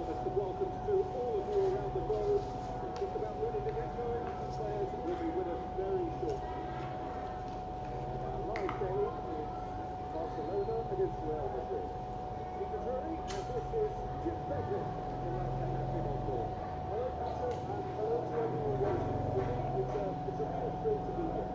warmest of welcomes to all of you around the globe. It's just about ready to get going. The players will be with us very shortly. Our live game is Barcelona against Real Madrid. Peter Drury, and this is Jim Beglin. Delighted to have him on board. Hello, Peter, and hello to everyone watching. For me, it's a real thrill to be here.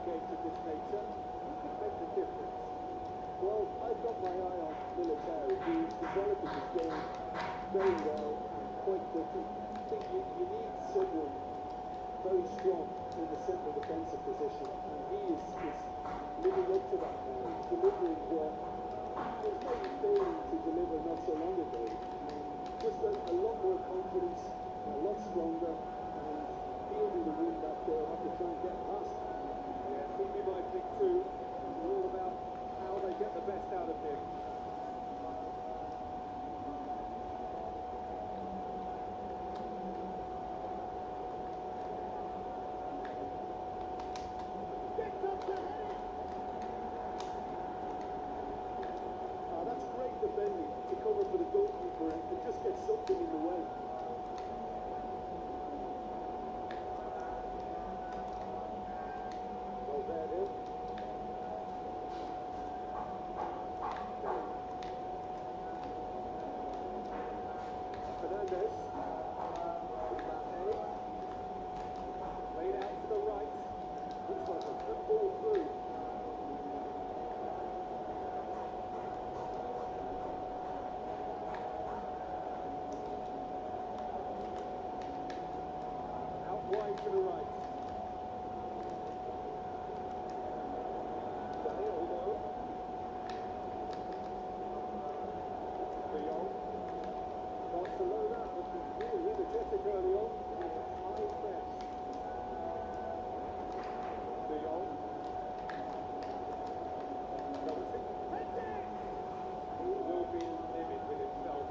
Games of this nature, who could make the difference? Well, I've got my eye on Militao, who's developing his game very well and quite quickly. I think you need someone very strong in the central defensive position, and he is living up to that now, delivering what he was maybe failing to deliver not so long ago. Just a lot more confidence, a lot stronger, and fielding the route that they'll have to try and get past. Yeah, I think you might think too. It's all about how they get the best out of him. Gets up to head it! Ah, that's great defending to cover for the goalkeeper and just get something in the way. Valverde. Fernandez. Mbappe. Laid out to the right. Looks like a good ball through. Out wide to the right. Barcelona looking really energetic early on with a high press. De Jong. Kovacic. Heading! He will be livid with himself.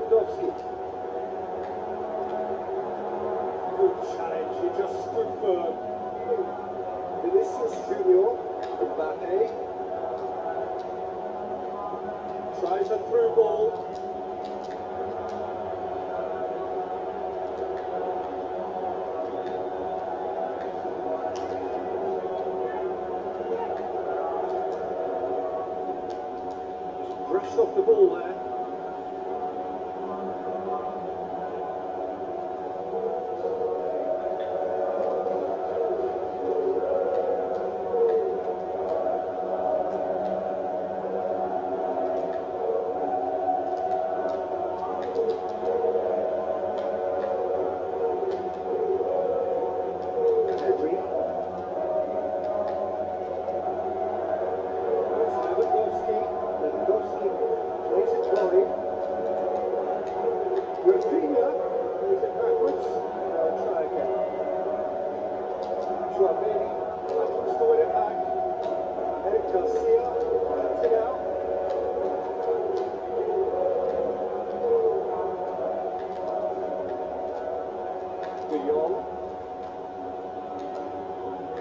Lewandowski. Good challenge, he just stood firm. Vinicius Junior, Mbappe. Tries a through ball. Brushed off the ball there.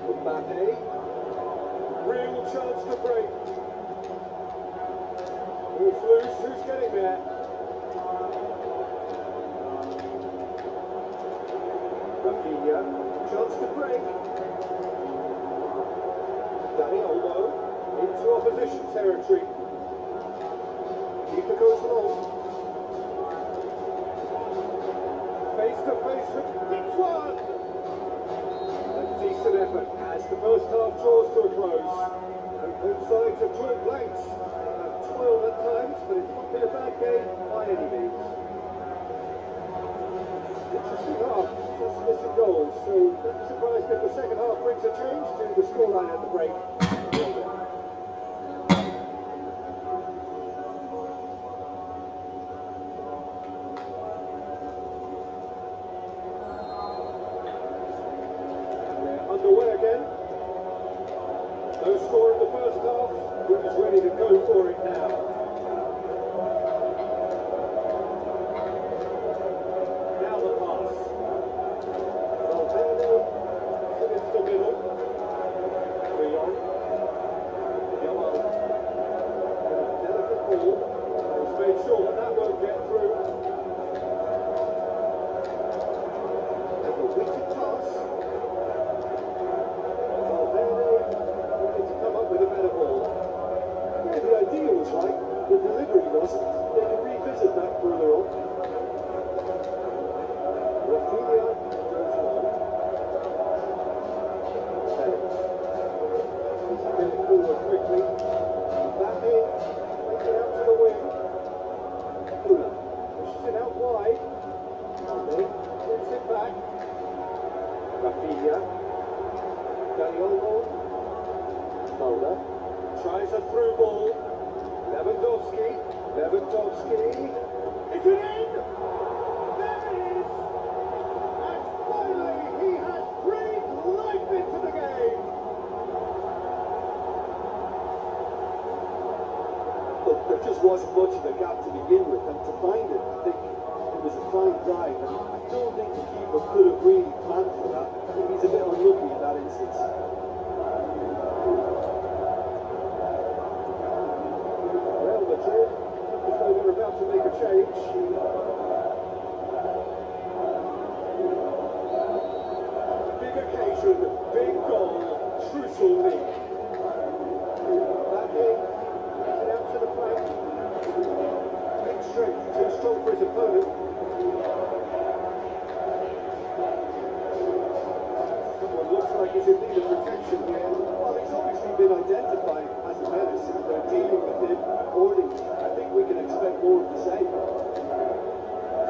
Mbappe, real chance to break. Ball's loose, who's getting there? Rafinha, chance to break. Dani Olmo. opposition territory. Keeper goes long. Face to face with hits one. A decent effort as the first half draws to a close. And both sides have drawn blanks. Have toiled at times, but it's not been a bad game by any means. Interesting half, just missing goals, so don't be surprised if the second half brings a change to the scoreline at the break. We're underway again. No score in the first half, who's ready to go for it now? Tries a through ball. Lewandowski. It's an end! There it is! And finally he has breathed life into the game! Look, there just wasn't much of a gap to begin with, and to find it, I think it was a fine dive, and I don't think the keeper could have really planned for that. I think he's a bit unlucky in that instance. They're about to make a change. Big occasion, big goal, crucial lead. Back in, it out to the flank. Big strength, too strong for his opponent. Someone looks like he's in need of protection here. Well, he's obviously been identified as a menace, and they're dealing with him accordingly. I think we can expect more of the same.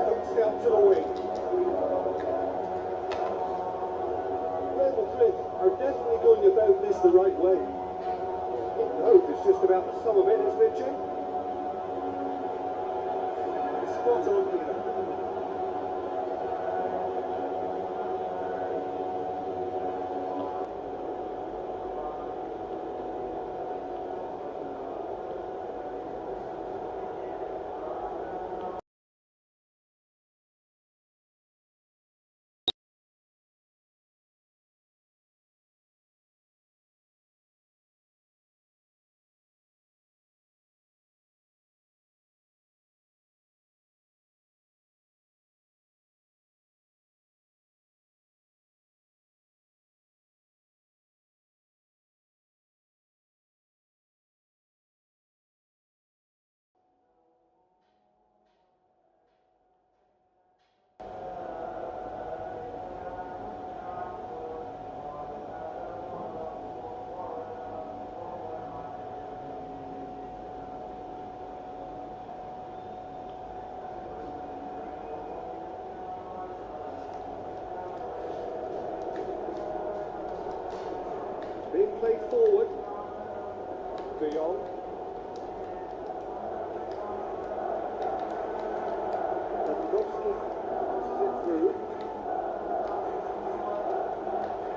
Comes down to the wing. Real Madrid are definitely going about this the right way. No, it's just about the sum of it, isn't it, Jim? Spot on, Peter. Being played forward. De Jong. Lewandowski passes it through.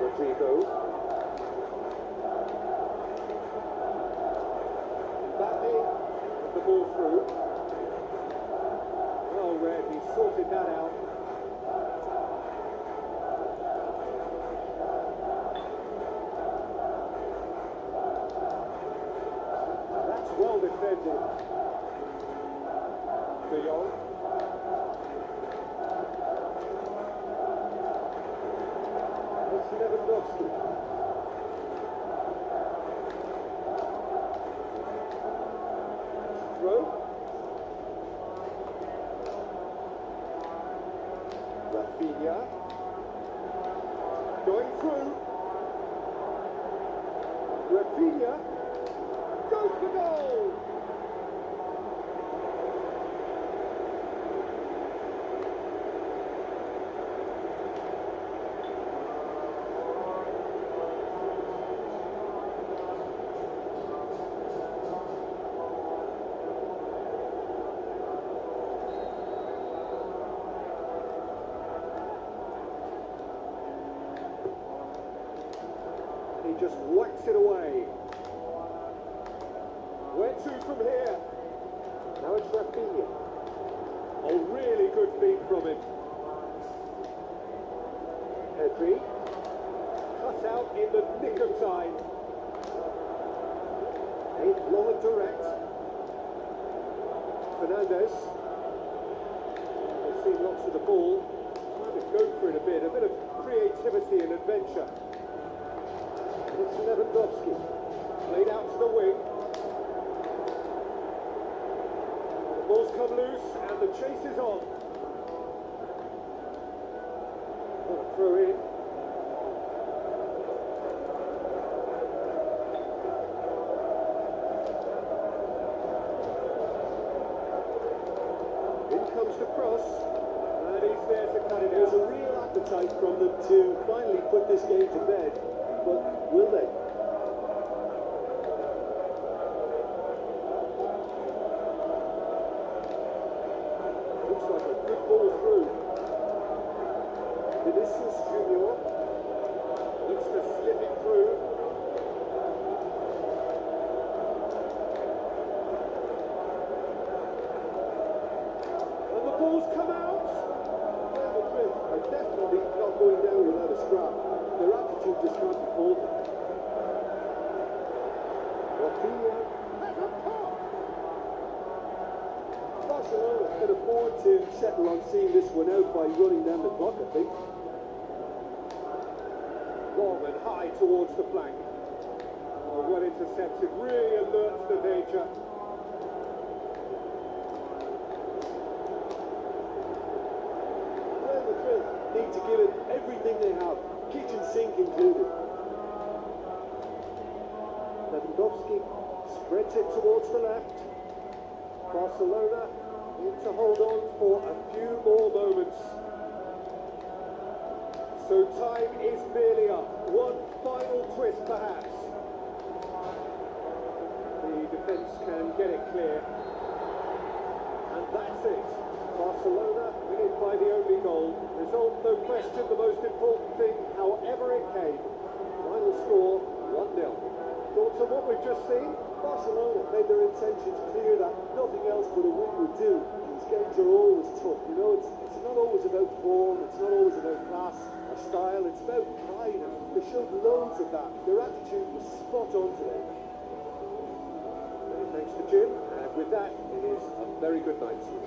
Rodrigo. Mbappe with the ball through. Well read, he sorted that out. Well defended. De Jong. It's Lewandowski. Rafinha goes for goal. He just whacks it away. Where to from here? Now it's Rafinha. Oh, really good feet from him. Pedri. Cut out in the nick of time. Aimed long and direct. Fernandes. They've seen lots of the ball. Trying to go for it a bit of creativity and adventure. It's Lewandowski, played out to the wing. The ball's come loose and the chase is on. Got a throw in. In comes the cross, and he's there to cut it out. There's a real appetite from them to finally put this game to bed. But will they? Looks like a good ball through. Vinicius Junior Looks to slip it through. And the ball's come out. Real Madrid are definitely not going down without a scrap. Their attitude just can't be faulted. Rafinha Has a pop. Barcelona can afford to settle on seeing this one out by running down the clock, I think. Long and high towards the flank. Oh, well intercepted. Really alert to the danger. Real Madrid need to give it everything they have, kitchen sink included. Lewandowski spreads it towards the left. Barcelona need to hold on for a few more moments. So time is nearly up. One final twist, perhaps. The defence can get it clear. And that's it. Barcelona win it by the only goal. Result, no question, the most important thing, however it came. Final score, 1-0. Thoughts on what we've just seen? Barcelona made their intentions clear that nothing else but a win would do. These games are always tough, you know, it's not always about form, it's not always about class or style, it's about pride, and they showed loads of that. Their attitude was spot on today. Many thanks to Jim, and with that, it is a very good night to you.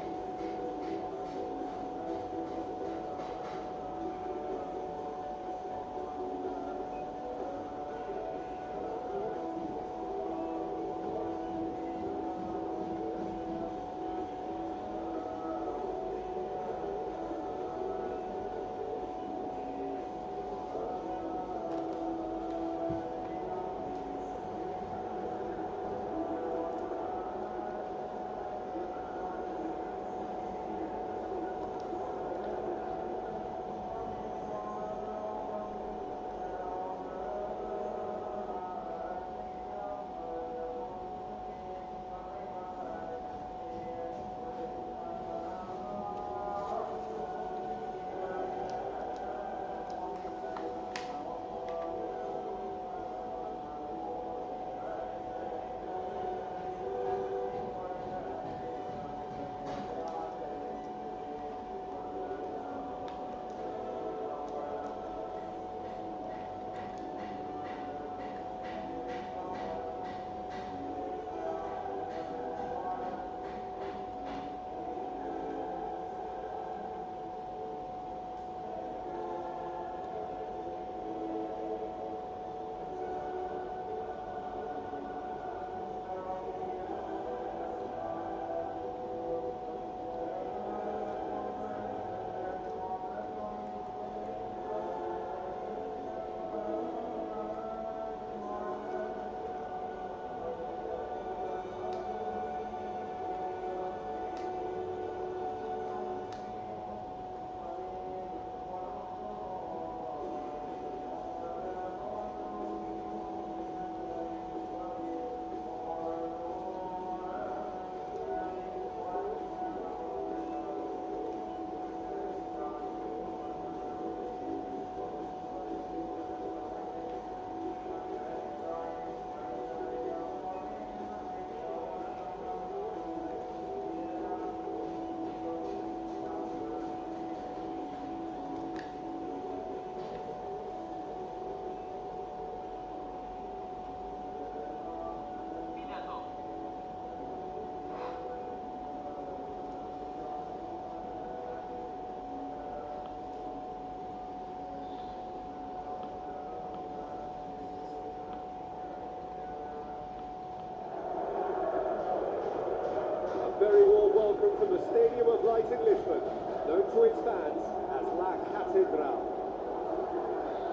Stadium of Light in Lisbon, known to its fans as La Catedral.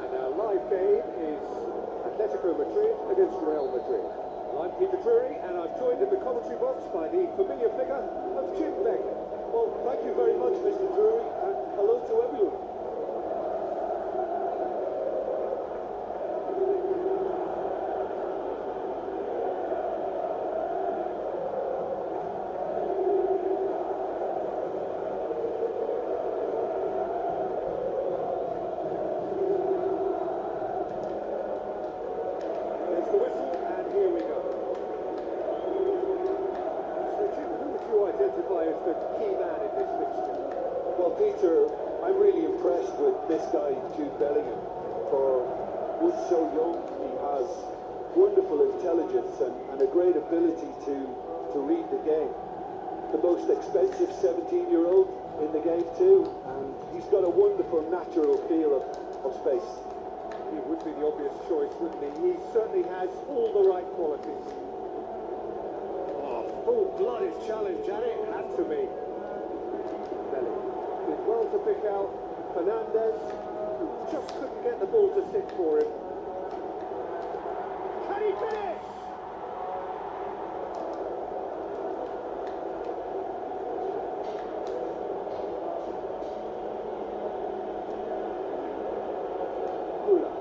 And our live game is Atletico Madrid against Real Madrid. I'm Peter Drury, and I'm joined in the commentary box by the familiar figure of Jim Beglin. Well, thank you very much, Mr. Drury, and hello to everyone. There's the whistle, and here we go. So, Jim, who would you identify as the key man in this fixture? Well, Peter, I'm really impressed with this guy, Jude Bellingham. For one so young, he has wonderful intelligence and a great ability to read the game. The most expensive 17-year-old in the game too, and he's got a wonderful natural feel of space. He would be the obvious choice, wouldn't he? He certainly has all the right qualities. Oh, full-blooded challenge at it, had to be. Belly did well to pick out Fernandez, who just couldn't get the ball to stick for him. Can he finish? Kula.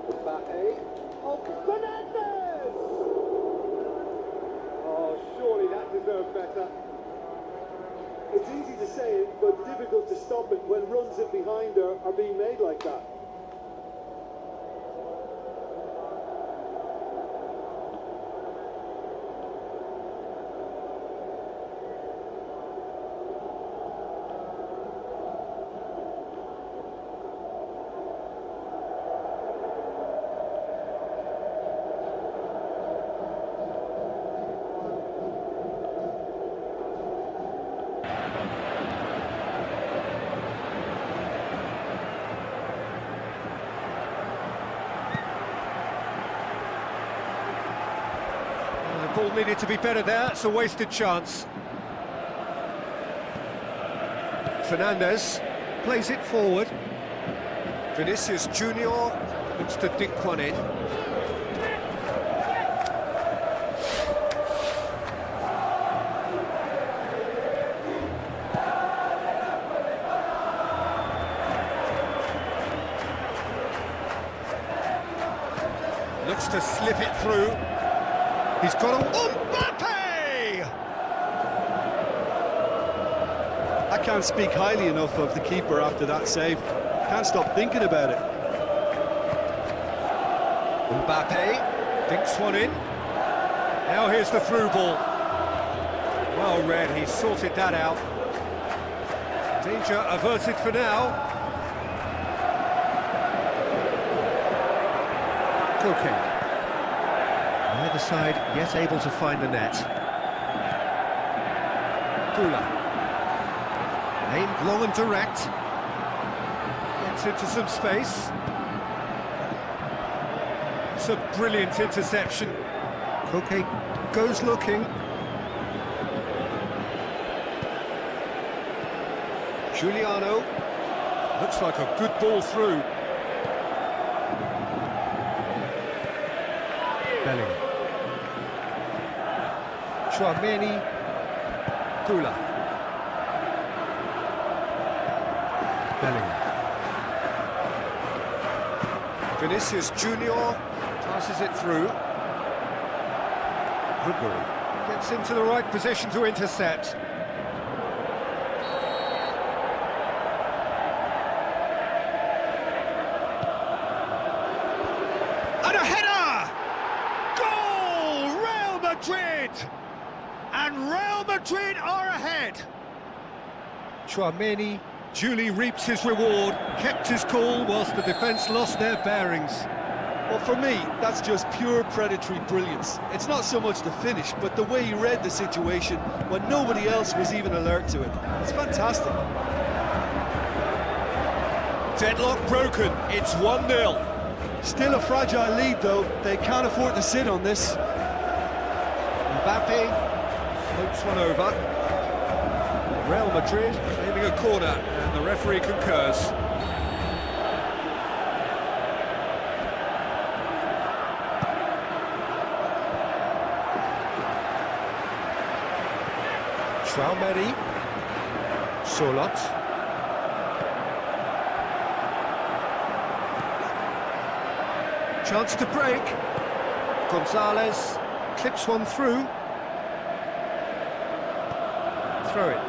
Mbappe. Oh, Fernandez! Oh, surely that deserved better. It's easy to say it, but difficult to stop it when runs in behind are being made like that. The ball needed to be better there, it's a wasted chance. Fernandez plays it forward. Vinicius Junior looks to dink one in. Looks to slip it through. He's got a... Mbappe! I can't speak highly enough of the keeper after that save. Can't stop thinking about it. Mbappe dinks one in. Now here's the through ball. Well read, he sorted that out. Danger averted for now. Koke. Neither side yet able to find the net. Kula. Aimed long and direct. Gets into some space. It's a brilliant interception. Koke goes looking. Giuliano. Looks like a good ball through. Bellingham. Tchouaméni, Kula. Bellingham. Vinicius Junior passes it through. Ruguri gets into the right position to intercept. And a header! Goal! Real Madrid! And Real Madrid are ahead. Tchouaméni duly reaps his reward, kept his cool whilst the defence lost their bearings. Well, for me, that's just pure predatory brilliance. It's not so much the finish, but the way he read the situation when nobody else was even alert to it. It's fantastic. Deadlock broken, it's 1-0. Still a fragile lead, though. They can't afford to sit on this. Mbappe floats one over. Real Madrid aiming a corner, and the referee concurs. Traumeri, Solot. Chance to break. Gonzalez clips one through. Throw it.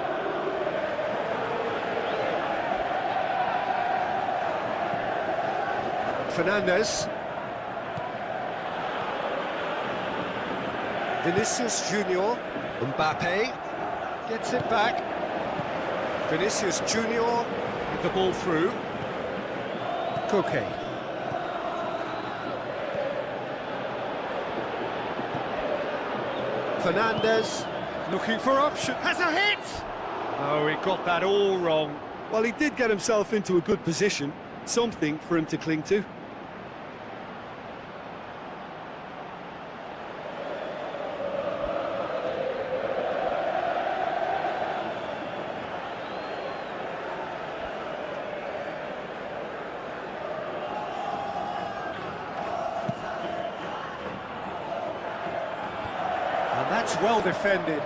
Fernandez. Vinicius Junior. Mbappe gets it back. Vinicius Junior with the ball through. Koke. Fernandez looking for option. Has a hit! Oh, he got that all wrong. Well, he did get himself into a good position, something for him to cling to. And that's well defended.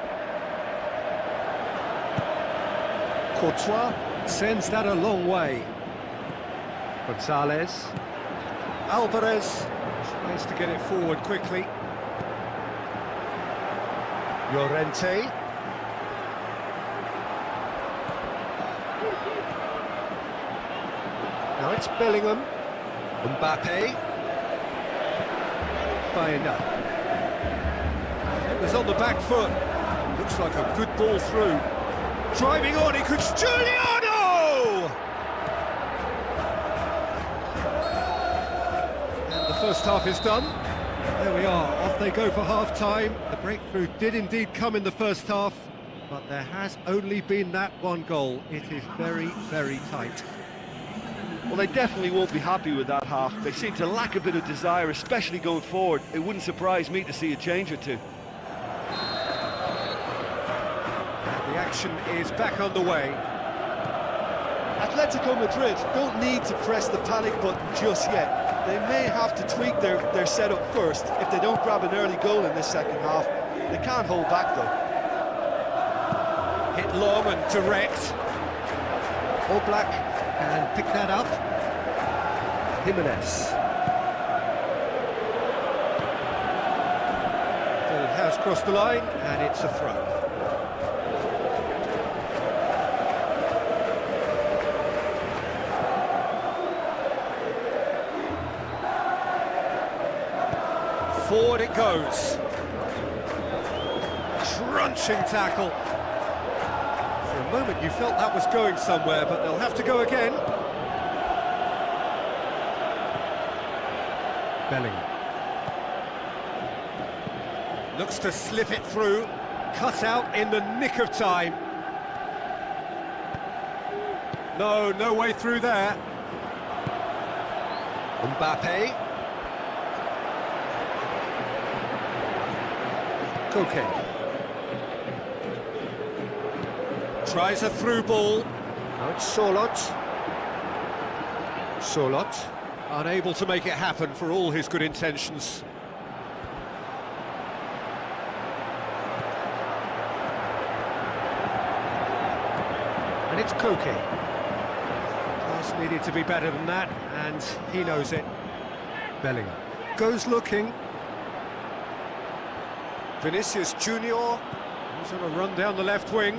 Courtois sends that a long way. Gonzalez. Alvarez tries to get it forward quickly. Llorente. Now it's Bellingham. Mbappe. Bayanda. It was on the back foot. Looks like a good ball through. Driving on, he could... Giuliano! And the first half is done. There we are, off they go for half-time. The breakthrough did indeed come in the first half, but there has only been that one goal. It is very, very tight. Well, they definitely won't be happy with that half. They seem to lack a bit of desire, especially going forward. It wouldn't surprise me to see a change or two. The action is back on the way. Atletico Madrid don't need to press the panic button just yet. They may have to tweak their setup first if they don't grab an early goal in this second half. They can't hold back though. Hit long and direct. Oblak can pick that up. Jimenez. It has crossed the line and it's a throw. Forward it goes. Crunching tackle. For a moment you felt that was going somewhere, but they'll have to go again. Bellingham. Looks to slip it through. Cut out in the nick of time. No way through there. Mbappe. Koke. Tries a through ball. Now it's Solot. Solot. Unable to make it happen for all his good intentions. And it's Koke. Pass needed to be better than that, and he knows it. Bellingham goes looking. Vinicius Junior, he's on a run down the left wing.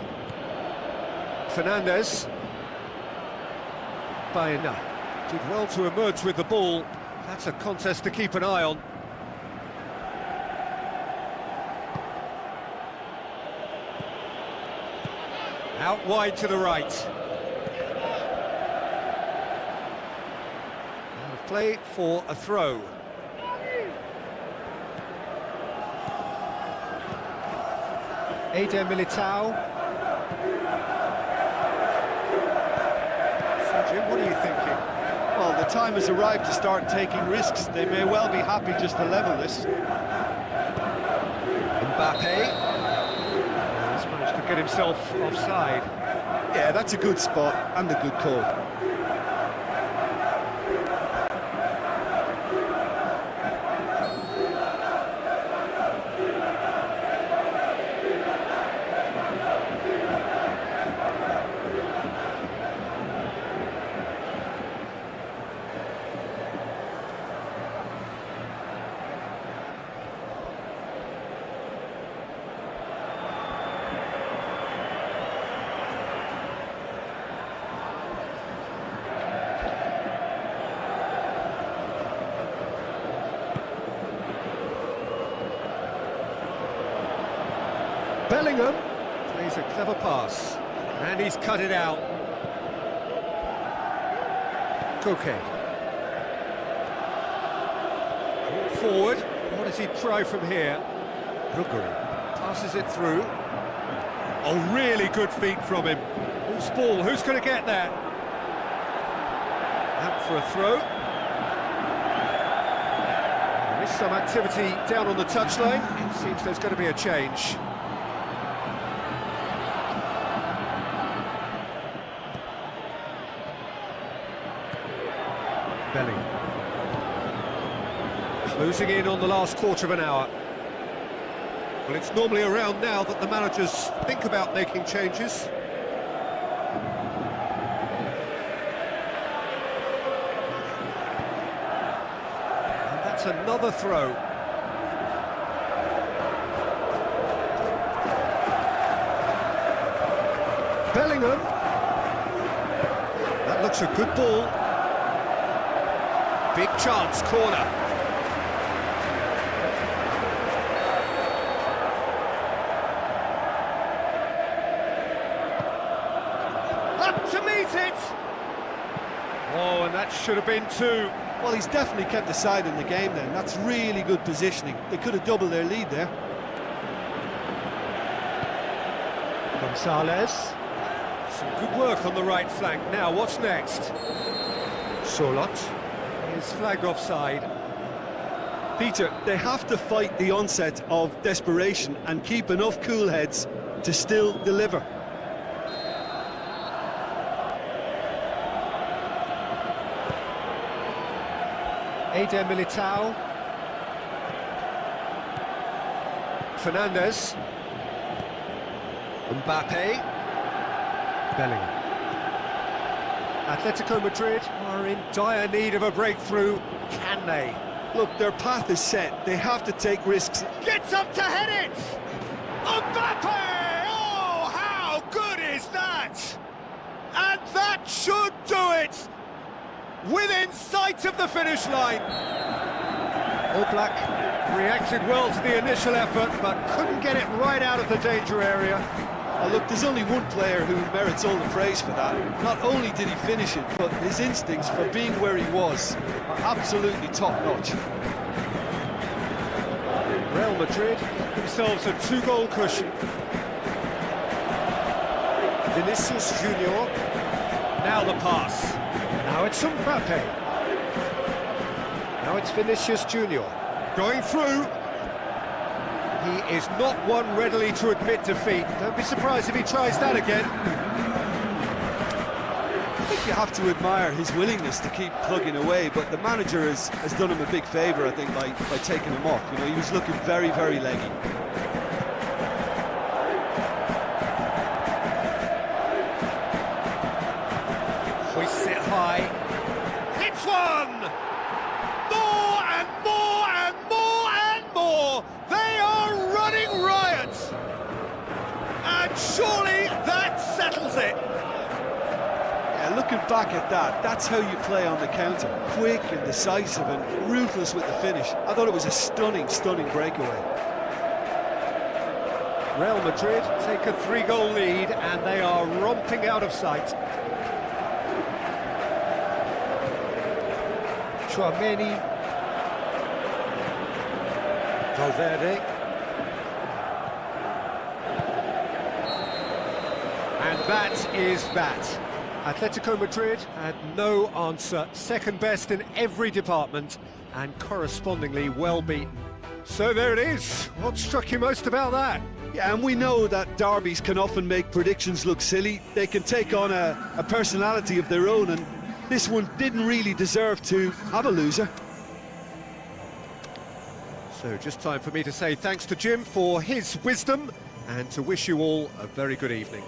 Fernandez. Bayanda did well to emerge with the ball. That's a contest to keep an eye on. Out wide to the right. Out of play for a throw. Eder Militao. So Jim, what are you thinking? Well, the time has arrived to start taking risks. They may well be happy just to level this. Mbappe. He's managed to get himself offside. Yeah, that's a good spot and a good call. Bellingham plays a clever pass, and he's cut it out. Koke. Forward, what does he try from here? Ruguri passes it through. Oh, really good feet from him. Who's ball? Who's going to get that? Out for a throw. There is some activity down on the touchline. It seems there's going to be a change. Bellingham. Closing in on the last quarter of an hour. Well, it's normally around now that the managers think about making changes. And that's another throw. Bellingham. That looks a good ball. Big chance, corner. Up to meet it! Oh, and that should have been two. Well, he's definitely kept the side in the game then. That's really good positioning. They could have doubled their lead there. Gonzalez. Some good work on the right flank. Now, what's next? Solot is flagged offside. Peter, they have to fight the onset of desperation and keep enough cool heads to still deliver. Eder Militao. Fernandes. Mbappe. Bellingham. Atletico Madrid are in dire need of a breakthrough. Can they? Look, their path is set. They have to take risks. Gets up to head it! Mbappe! Oh, how good is that? And that should do it! Within sight of the finish line. Oblak reacted well to the initial effort, but couldn't get it right out of the danger area. Oh, look, there's only one player who merits all the praise for that. Not only did he finish it, but his instincts for being where he was are absolutely top-notch. Real Madrid got themselves a two-goal cushion. Vinicius Junior. Now the pass. Now it's Mbappe. Now it's Vinicius Junior. Going through. He is not one readily to admit defeat. Don't be surprised if he tries that again. I think you have to admire his willingness to keep plugging away, but the manager has done him a big favour, I think, by taking him off. You know, he was looking very, very leggy. Hoists it high. Hits one! More and more and more and more! They are running riot! And surely that settles it! Yeah, looking back at that, that's how you play on the counter. Quick and decisive and ruthless with the finish. I thought it was a stunning, stunning breakaway. Real Madrid take a 3-goal lead and they are romping out of sight. Tchouameni. Valverde. And that is that. Atletico Madrid had no answer. Second best in every department and correspondingly well beaten. So there it is. What struck you most about that? Yeah, and we know that derbies can often make predictions look silly. They can take on a personality of their own, and this one didn't really deserve to have a loser. So just time for me to say thanks to Jim for his wisdom and to wish you all a very good evening.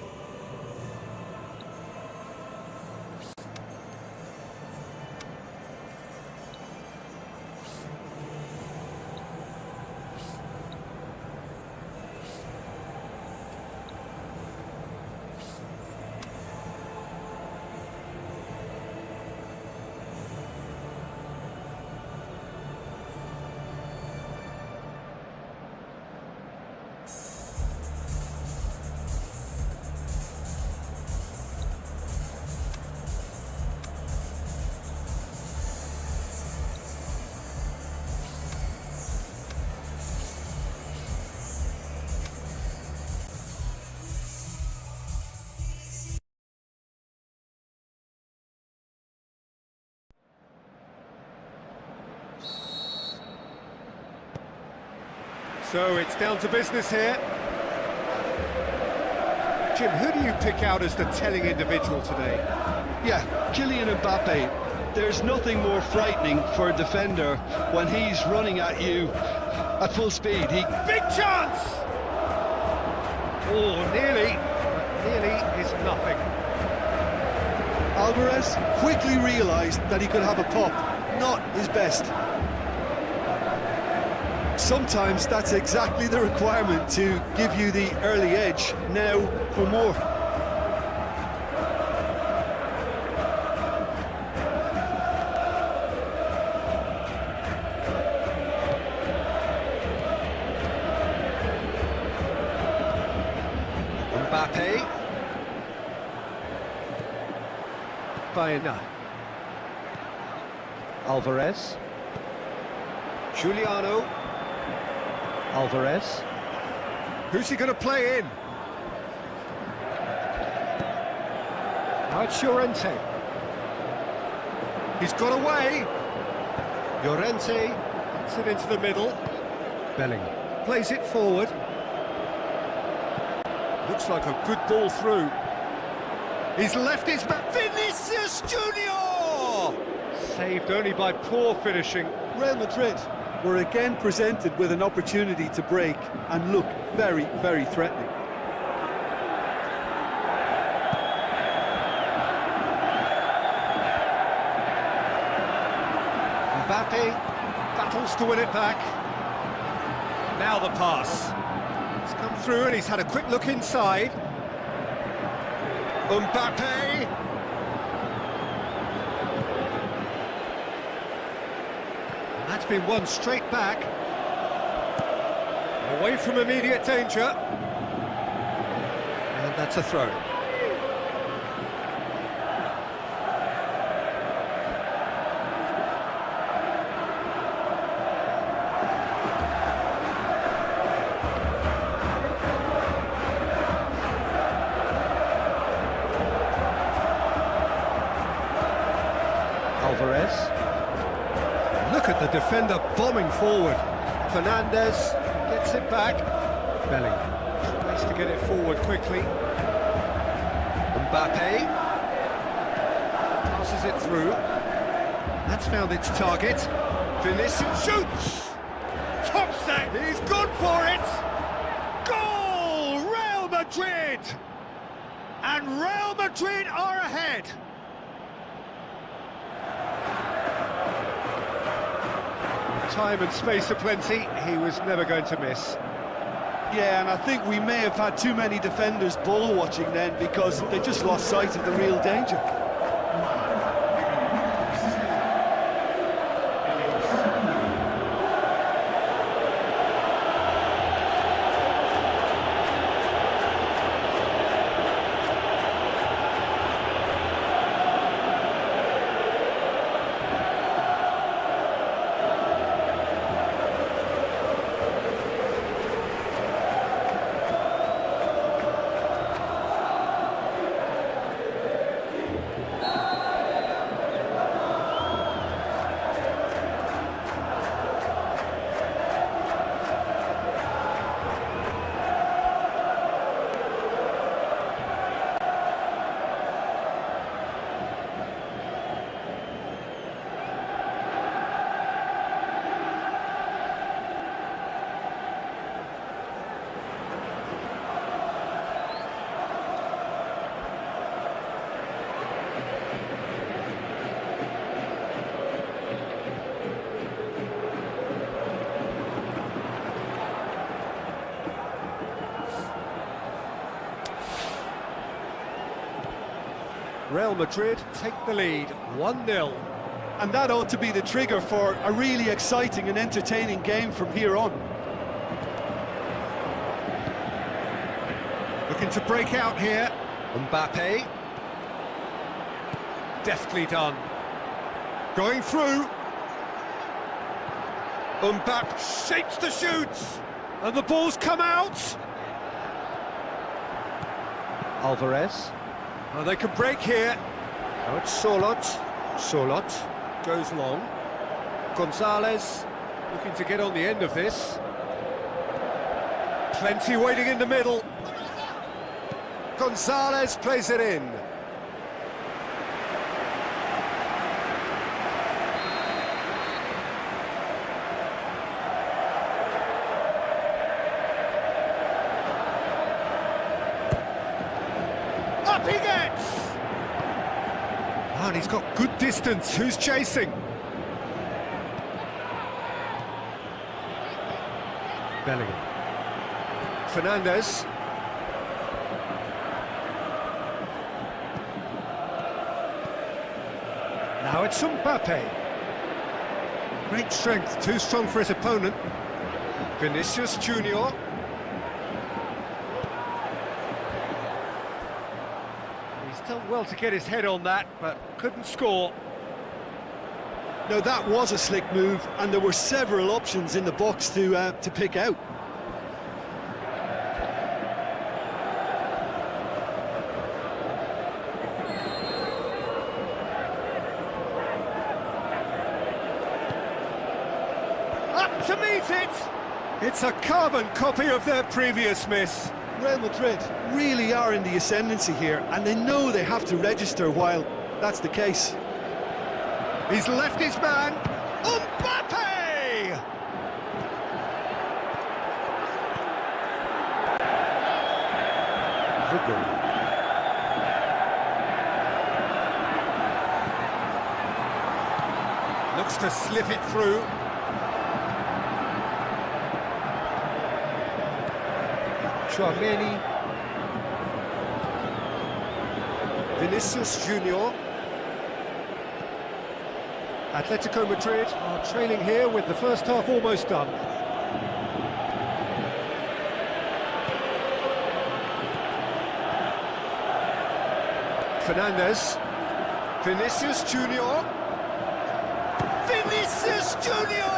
So it's down to business here. Jim, who do you pick out as the telling individual today? Yeah, Kylian Mbappe. There's nothing more frightening for a defender when he's running at you at full speed. Big chance! Oh, nearly, but nearly is nothing. Alvarez quickly realised that he could have a pop. Not his best. Sometimes that's exactly the requirement to give you the early edge. Now for more. Mbappe. Baena. Alvarez. Giuliano. Alvarez. Who's he going to play in? Now it's Llorente. He's got away. Llorente gets it into the middle. Bellingham plays it forward. Looks like a good ball through. He's left his back. Vinicius Junior! Saved only by poor finishing. Real Madrid were again presented with an opportunity to break and look very, very threatening. Mbappe battles to win it back. Now the pass. It's come through and he's had a quick look inside. Mbappe. That's been won straight back. Away from immediate danger. And that's a throw. Alvarez. Look at the defender bombing forward. Fernandez gets it back. Bellingham tries to get it forward quickly. Mbappe passes it through. That's found its target. Vinicius shoots! Top set! He's gone for it! Goal! Real Madrid! And Real Madrid are ahead! Time and space aplenty, he was never going to miss. Yeah, and I think we may have had too many defenders ball watching then because they just lost sight of the real danger. Real Madrid take the lead, 1-0. And that ought to be the trigger for a really exciting and entertaining game from here on. Looking to break out here. Mbappe. Deftly done. Going through. Mbappe shapes the shoots. And the ball's come out. Alvarez. Oh, they can break here. Now it's Sorloth. Sorloth goes long. Gonzalez looking to get on the end of this. Plenty waiting in the middle. Gonzalez plays it in. Up he gets! Oh, and he's got good distance. Who's chasing? Bellingham. Fernandes. Now it's Mbappe. Great strength, too strong for his opponent. Vinicius Junior. He's done well to get his head on that, but couldn't score. Now that was a slick move, and there were several options in the box to pick out. Up to meet it! It's a carbon copy of their previous miss. Real Madrid really are in the ascendancy here, and they know they have to register while that's the case. He's left his man. Mbappe! Looks to slip it through. Tchouaméni. Vinicius Junior. Atletico Madrid are trailing here with the first half almost done. Fernandes. Vinicius Junior. Vinicius Junior!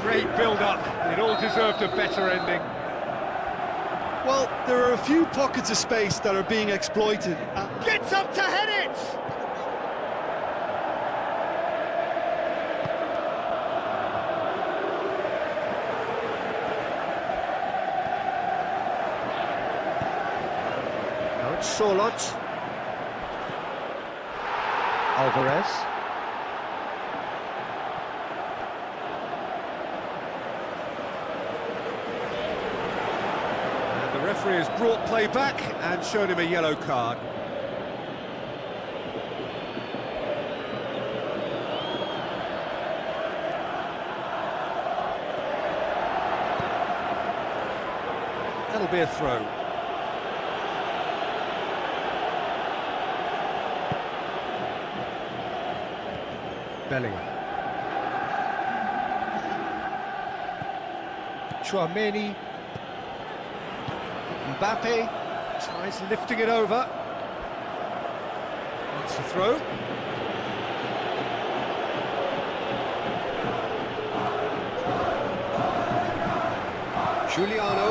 Great build-up. It all deserved a better ending. Well, there are a few pockets of space that are being exploited. Gets up to head it! Now it's Sorloth. Alvarez. And the referee has brought play back and shown him a yellow card. That'll be a throw. Bellingham. Tchouaméni. Mbappe tries lifting it over. That's the throw. Giuliano.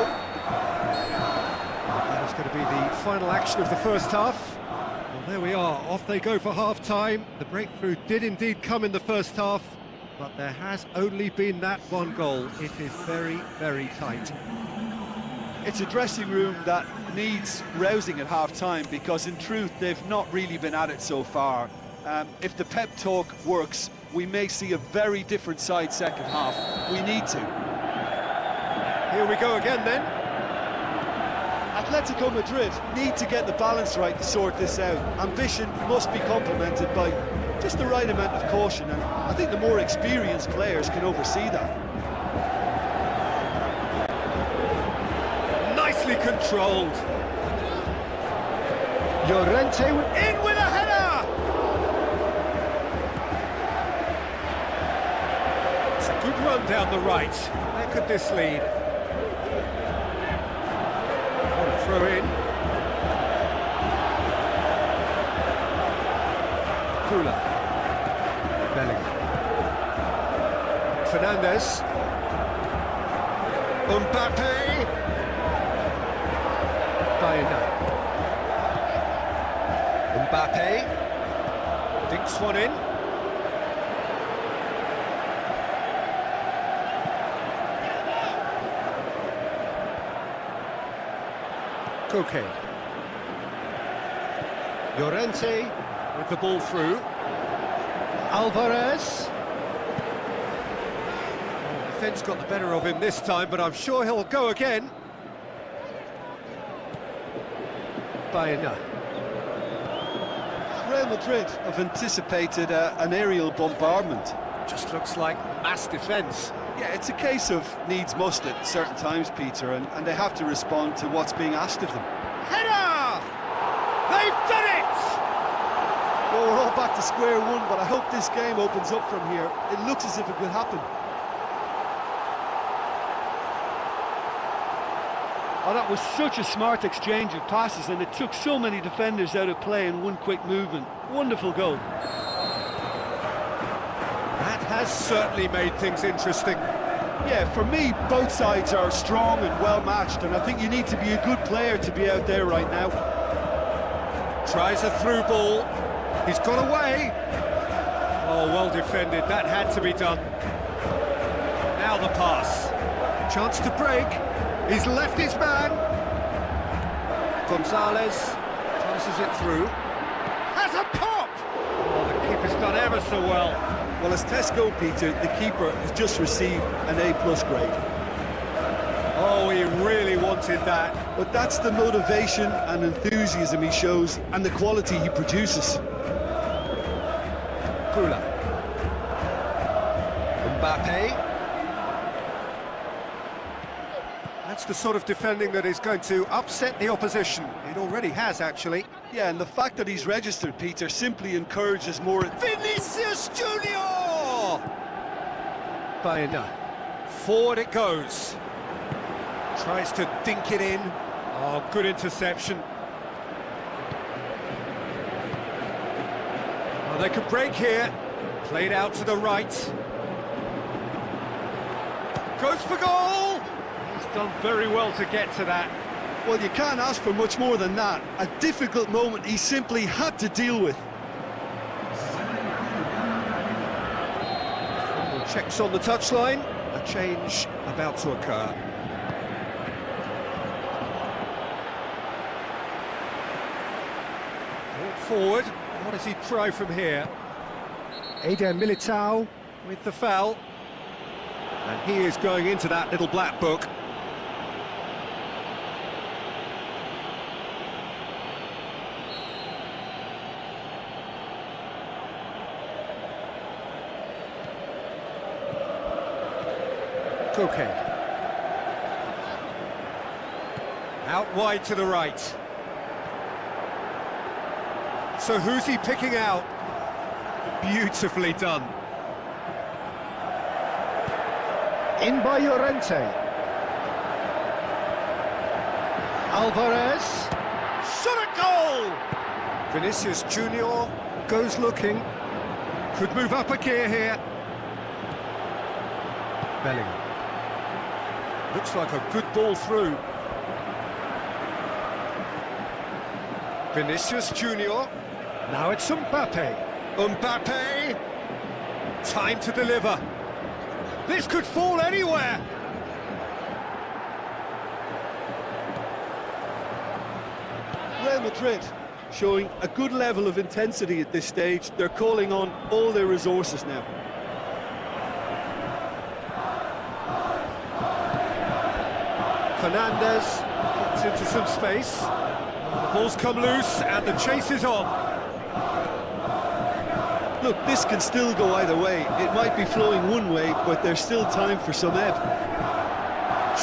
That is going to be the final action of the first half. Well, there we are, off they go for half-time. The breakthrough did indeed come in the first half, but there has only been that one goal. It is very, very tight. It's a dressing room that needs rousing at half-time, because in truth they've not really been at it so far. If the pep talk works, we may see a very different side second half. We need to. Here we go again then. Atletico Madrid need to get the balance right to sort this out. Ambition must be complemented by just the right amount of caution, and I think the more experienced players can oversee that. Nicely controlled. Llorente in with a header! It's a good run down the right. Where could this lead? What a throw in. Kula. Bellingham. Fernandes. Mbappe. Baena. Mbappe. Dinks one in. Koke. Llorente with the ball through. Alvarez. Defence got the better of him this time, but I'm sure he'll go again. Baena. Real Madrid have anticipated an aerial bombardment. Just looks like mass defence. Yeah, it's a case of needs must at certain times, Peter, and they have to respond to what's being asked of them. Header! They've done it! Well, we're all back to square one, but I hope this game opens up from here. It looks as if it could happen. Oh, that was such a smart exchange of passes, and it took so many defenders out of play in one quick movement. Wonderful goal. That has certainly made things interesting. Yeah, for me, both sides are strong and well matched, and I think you need to be a good player to be out there right now. Tries a through ball. He's got away. Oh, well defended. That had to be done. Now the pass. Chance to break. He's left his man. Gonzalez passes it through. Has a pop! Oh, the keeper's done ever so well. Well, as Tesco, Peter, the keeper has just received an A+ grade. Oh, he really wanted that. But that's the motivation and enthusiasm he shows and the quality he produces. Kula. Mbappe. That's the sort of defending that is going to upset the opposition. It already has, actually. Yeah, and the fact that he's registered, Peter, simply encourages more... Vinicius Junior! Baena. Forward it goes. Tries to dink it in. Oh, good interception. Oh, they could break here. Played out to the right. Goes for goal! He's done very well to get to that. Well, you can't ask for much more than that. A difficult moment he simply had to deal with. Checks on the touchline. A change about to occur. Forward, what does he try from here? Eder Militao with the foul. And he is going into that little black book. Koke. Out wide to the right. So who's he picking out? Beautifully done. In by Llorente. Alvarez. Shot at goal! Vinicius Junior goes looking. Could move up a gear here. Bellingham. Looks like a good ball through. Vinicius Junior. Now it's Mbappe. Mbappe! Time to deliver. This could fall anywhere. Real Madrid showing a good level of intensity at this stage. They're calling on all their resources now. Fernandes gets into some space. The ball's come loose and the chase is on. Look, this can still go either way. It might be flowing one way, but there's still time for some ebb.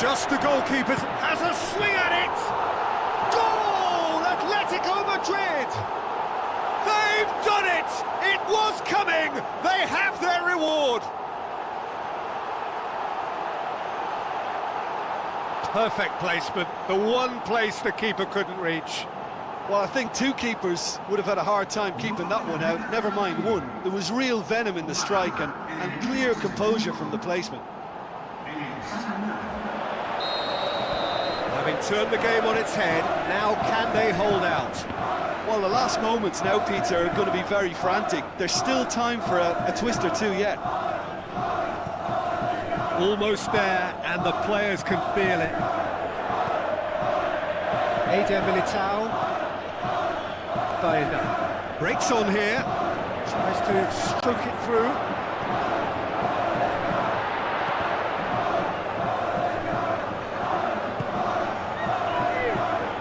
Just the goalkeeper has a swing at it. Goal! Atletico Madrid! They've done it! It was coming! They have their reward! Perfect placement, the one place the keeper couldn't reach. Well, I think two keepers would have had a hard time keeping that one out, never mind one. There was real venom in the strike and clear composure from the placement. Having turned the game on its head, now can they hold out? Well, the last moments now, Peter, are going to be very frantic. There's still time for a twist or two yet. Almost there, and the players can feel it. Eder Militao. Baena breaks on here, tries to stroke it through.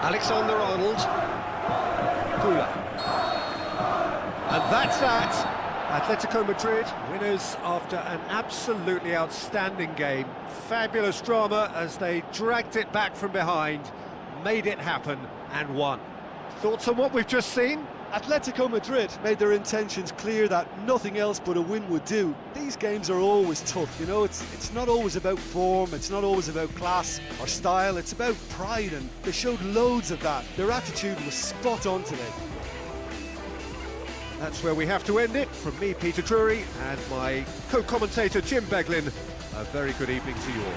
Alexander-Arnold. Kula. And that's that. Atletico Madrid, winners after an absolutely outstanding game. Fabulous drama as they dragged it back from behind, made it happen and won. Thoughts on what we've just seen? Atletico Madrid made their intentions clear that nothing else but a win would do. These games are always tough, you know, it's not always about form, it's not always about class or style, it's about pride, and they showed loads of that. Their attitude was spot on today. That's where we have to end it. From me, Peter Drury, and my co-commentator, Jim Beglin, a very good evening to you all.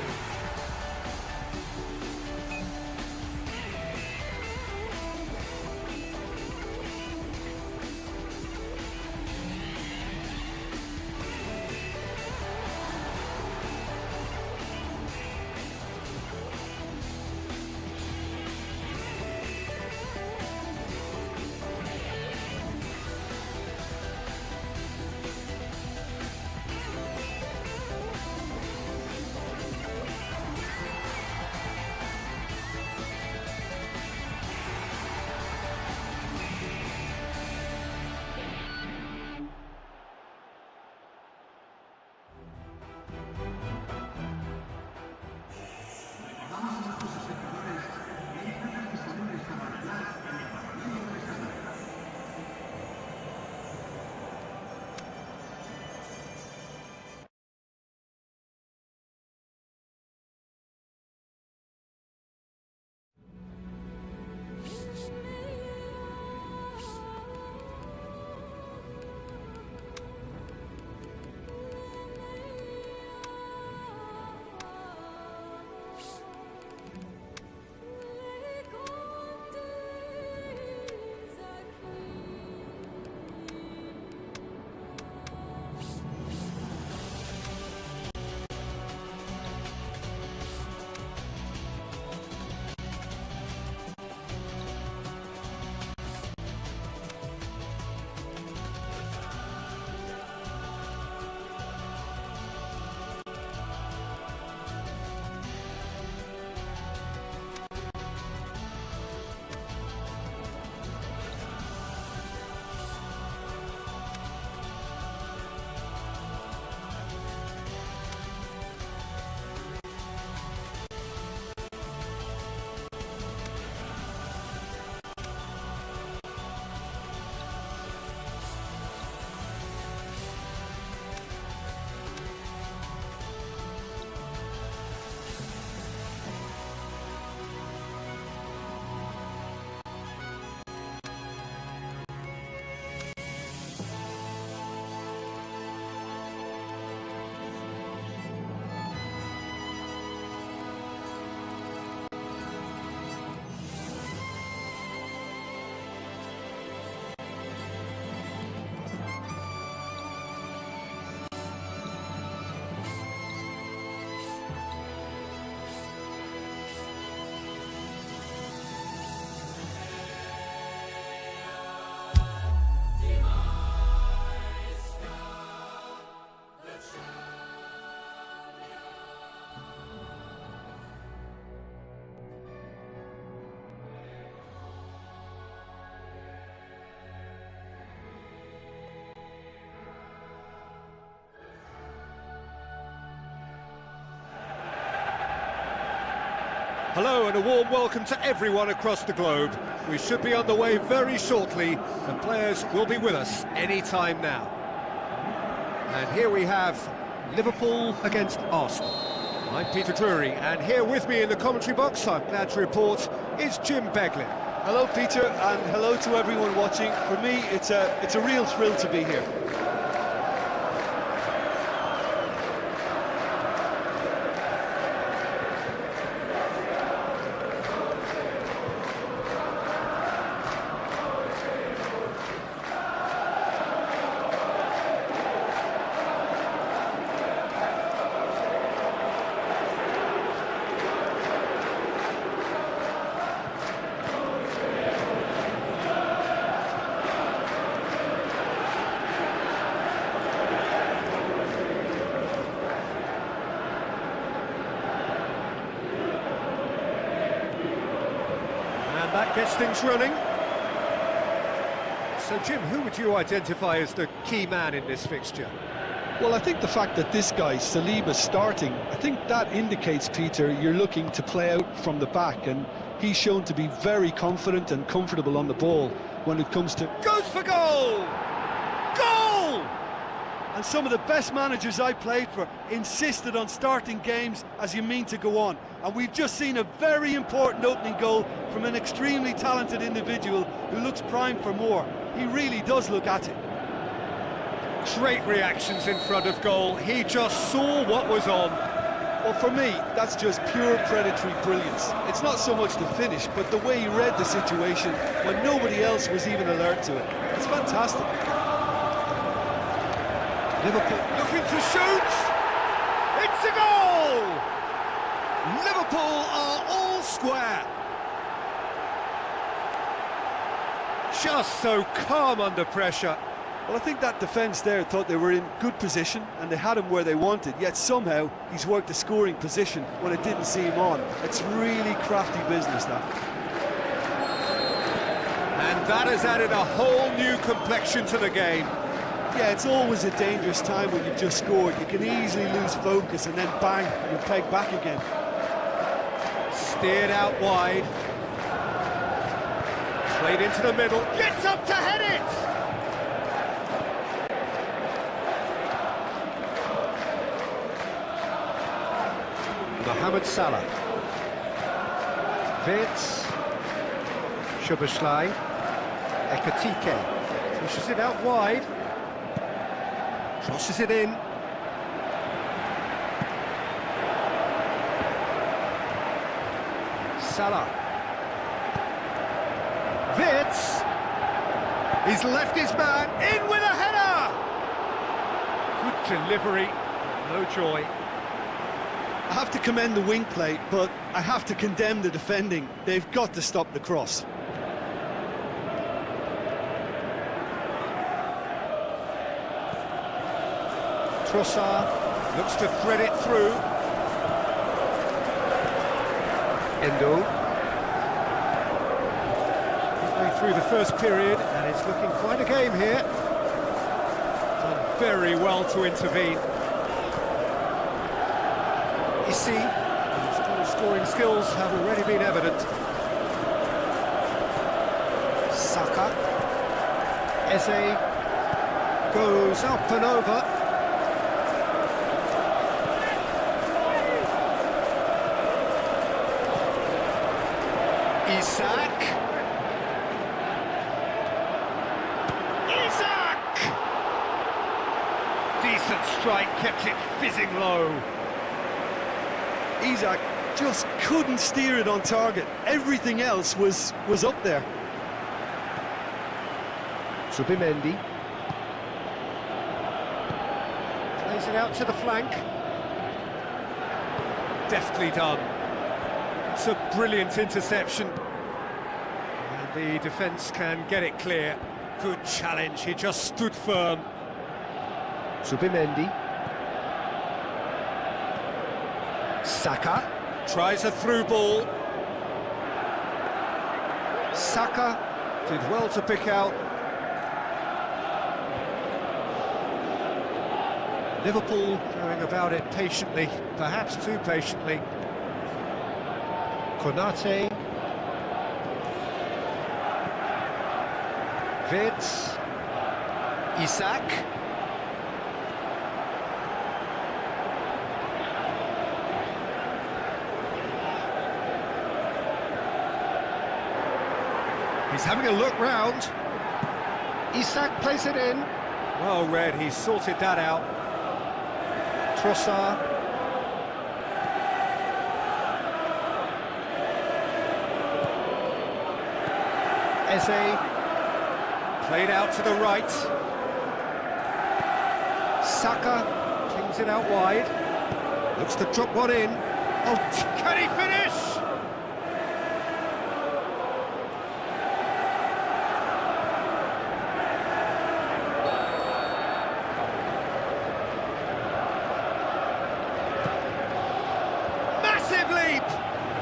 Hello and a warm welcome to everyone across the globe. We should be on the way very shortly. The players will be with us any time now. And here we have Liverpool against Arsenal. I'm Peter Drury, and here with me in the commentary box, I'm glad to report, is Jim Beglin. Hello, Peter, and hello to everyone watching. For me, it's a real thrill to be here. That gets things running. So, Jim, who would you identify as the key man in this fixture? Well, I think the fact that this guy, Saliba's starting, I think that indicates, Peter, you're looking to play out from the back, and he's shown to be very confident and comfortable on the ball when it comes to... Goes for goal! Goal! And some of the best managers I played for insisted on starting games as you mean to go on. And we've just seen a very important opening goal from an extremely talented individual who looks primed for more. He really does look at it. Great reactions in front of goal. He just saw what was on. Well, for me, that's just pure predatory brilliance. It's not so much the finish, but the way he read the situation when nobody else was even alert to it. It's fantastic. Liverpool looking to shoot! It's a goal! Liverpool are all square. Just so calm under pressure. Well, I think that defence there thought they were in good position and they had him where they wanted, yet somehow he's worked a scoring position when it didn't see him on. It's really crafty business, that. And that has added a whole new complexion to the game. Yeah, it's always a dangerous time when you've just scored. You can easily lose focus and then bang, you're pegged back again. Steered out wide. Played into the middle. Gets up to head it! Mohamed Salah. Wirtz. Szoboszlai. Ekitike. Pushes it out wide. Crosses it in. Salah. Wirtz. He's left his man in with a header. Good delivery. No joy. I have to commend the wing play, but I have to condemn the defending. They've got to stop the cross. Trossard looks to thread it through. Endo. Midway through the first period, and it's looking quite a game here. Done very well to intervene. Issy, his scoring skills have already been evident. Saka. Eze goes up and over. Isak. Decent strike, kept it fizzing low. Isak just couldn't steer it on target. Everything else was up there. Zubimendi. Plays it out to the flank. Deftly done. It's a brilliant interception. And the defence can get it clear. Good challenge, he just stood firm. Zubimendi. Saka tries a through ball. Saka did well to pick out. Liverpool going about it patiently, perhaps too patiently. Konate. Wirtz. Isak. He's having a look round. Isak plays it in. Well read, he sorted that out. Trossard. Eze. Played out to the right. Saka clings it out wide. Looks to drop one in. Oh, can he finish? Massive leap!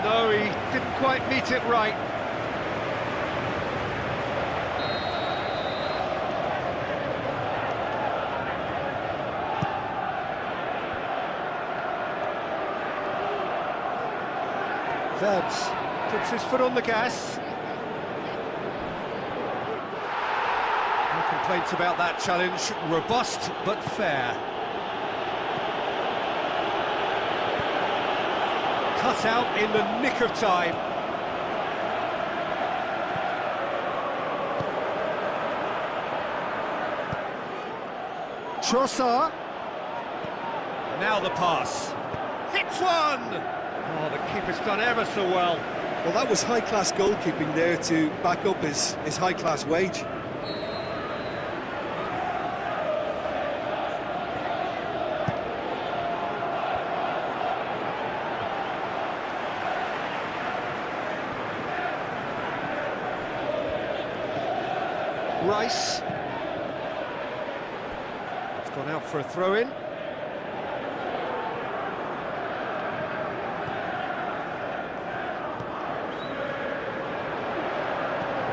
No, he didn't quite meet it right. Wirtz puts his foot on the gas. No complaints about that challenge. Robust but fair. Cut out in the nick of time. Trossard. Now the pass. Hits one! Oh, the keeper's done ever so well. Well, that was high-class goalkeeping there to back up his high-class wage. Rice. It's gone out for a throw-in.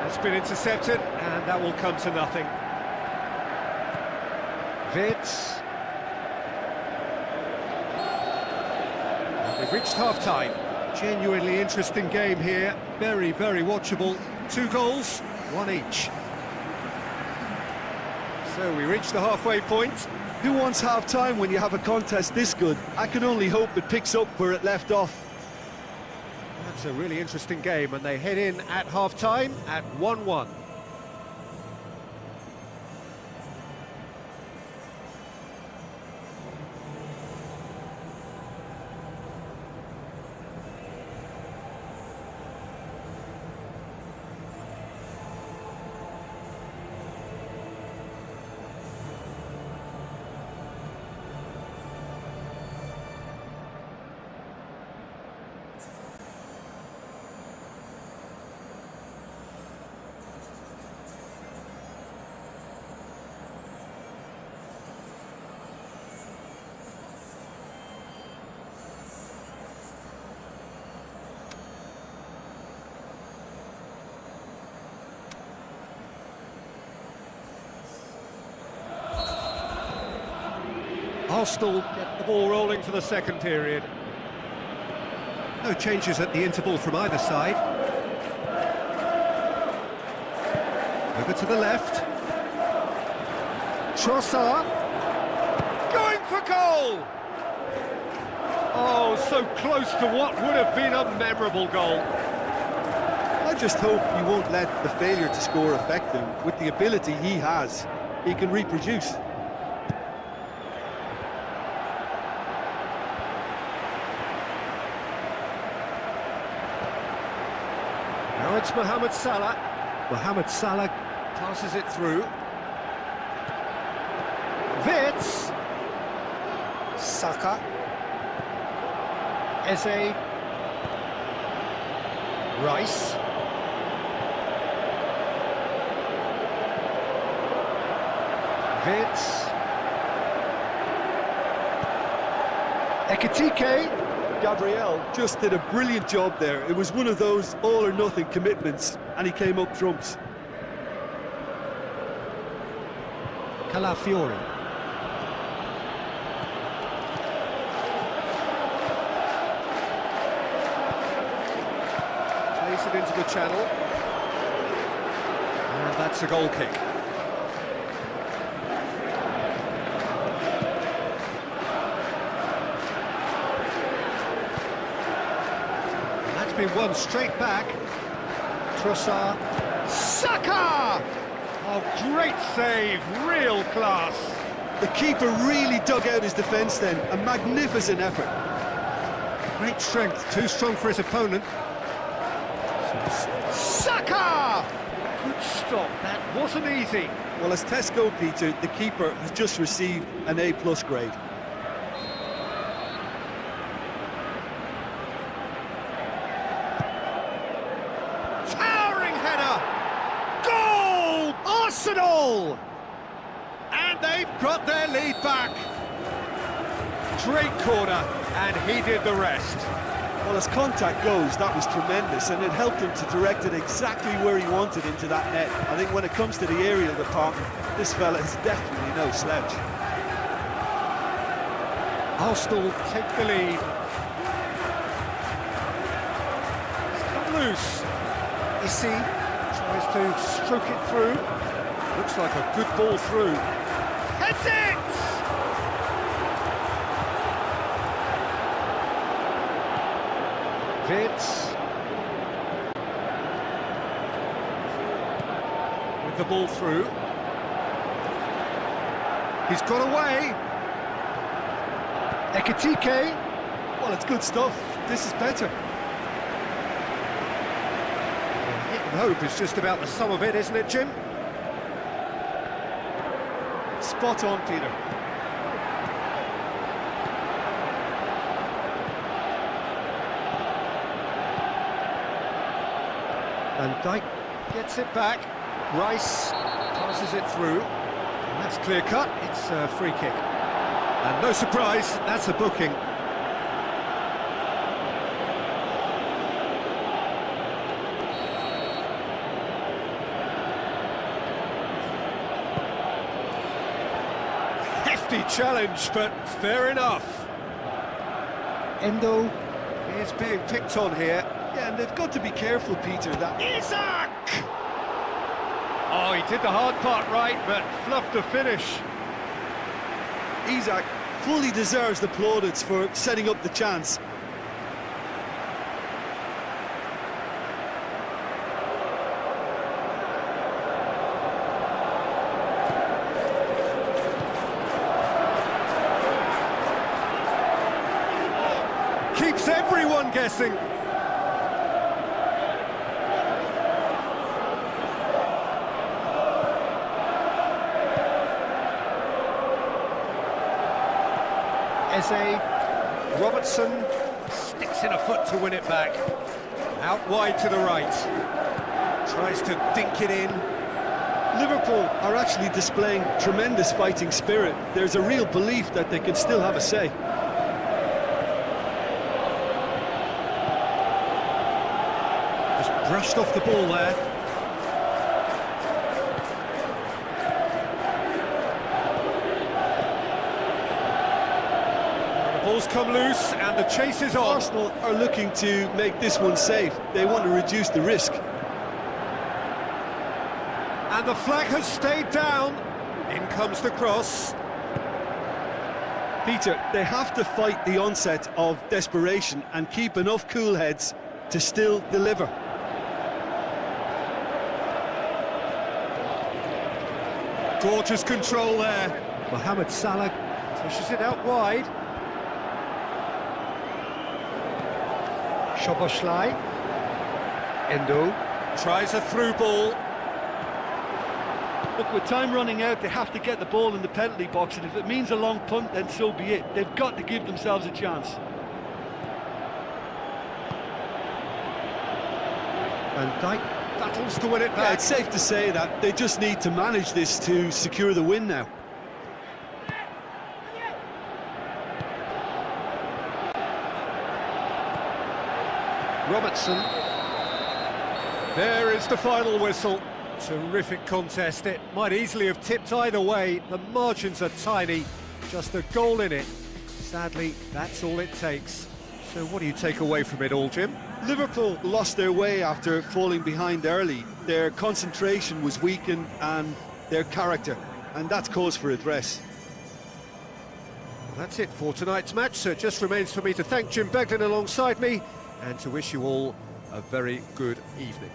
It's been intercepted, and that will come to nothing. Wirtz. They've reached half-time. Genuinely interesting game here. Very, very watchable. 2 goals, 1 each. So we reach the halfway point. Who wants half-time when you have a contest this good? I can only hope it picks up where it left off. That's a really interesting game, and they head in at half-time at 1-1. Arsenal get the ball rolling for the second period. No changes at the interval from either side. Over to the left. Trossard. Going for goal! Oh, so close to what would have been a memorable goal. I just hope he won't let the failure to score affect him. With the ability he has, he can reproduce. Now it's Mohamed Salah. Mohamed Salah passes it through. Wirtz. Saka. Eze. Rice. Wirtz. Ekitike. Gabriel just did a brilliant job there. It was one of those all-or-nothing commitments, and he came up trumps. Calafiori. Plays it into the channel. And that's a goal kick. And that's been won straight back. Trossard. Saka! Oh, great save, real class. The keeper really dug out his defence then, a magnificent effort. Great strength, too strong for his opponent. Saka! Good stop, that wasn't easy. Well, as Tesco, Peter, the keeper has just received an A+ grade. Towering header! Goal! Arsenal! And they've got their lead back. Great corner, and he did the rest. Well, as contact goes, that was tremendous, and it helped him to direct it exactly where he wanted into that net. I think when it comes to the aerial department, this fella is definitely no slouch. Arsenal take the lead. It's come loose. Issy tries to stroke it through. Looks like a good ball through. Heads it! Vitz with the ball through. He's got away. Ekitike. Well, it's good stuff. This is better. Hit and hope is just about the sum of it, isn't it, Jim? Spot on, Peter. Van Dijk gets it back. Rice passes it through. And that's clear cut. It's a free kick. And no surprise, that's a booking. Hefty challenge, but fair enough. Endo. He's being picked on here. Yeah, and they've got to be careful, Peter, that... Isak! Oh, he did the hard part right, but fluffed the finish. Isak fully deserves the plaudits for setting up the chance. Keeps everyone guessing. Eze, Robertson sticks in a foot to win it back. Out wide to the right. Tries to dink it in. Liverpool are actually displaying tremendous fighting spirit. There's a real belief that they can still have a say. Just brushed off the ball there. Ball's come loose and the chase is on. Arsenal are looking to make this one safe. They want to reduce the risk. And the flag has stayed down. In comes the cross. Peter, they have to fight the onset of desperation and keep enough cool heads to still deliver. Gorgeous control there. Mohamed Salah pushes it out wide. Szoboszlai. Endo tries a through ball. Look, with time running out, they have to get the ball in the penalty box, and if it means a long punt, then so be it. They've got to give themselves a chance. Van Dijk battles to win it Yeah, back. it's safe to say that they just need to manage this to secure the win now. Robertson. There is the final whistle. Terrific contest. It might easily have tipped either way. The margins are tiny. Just a goal in it. Sadly, that's all it takes. So what do you take away from it all, Jim? Liverpool lost their way after falling behind early. Their concentration was weakened and their character, and that's cause for address. Well, that's it for tonight's match, so it just remains for me to thank Jim Beglin alongside me and to wish you all a very good evening.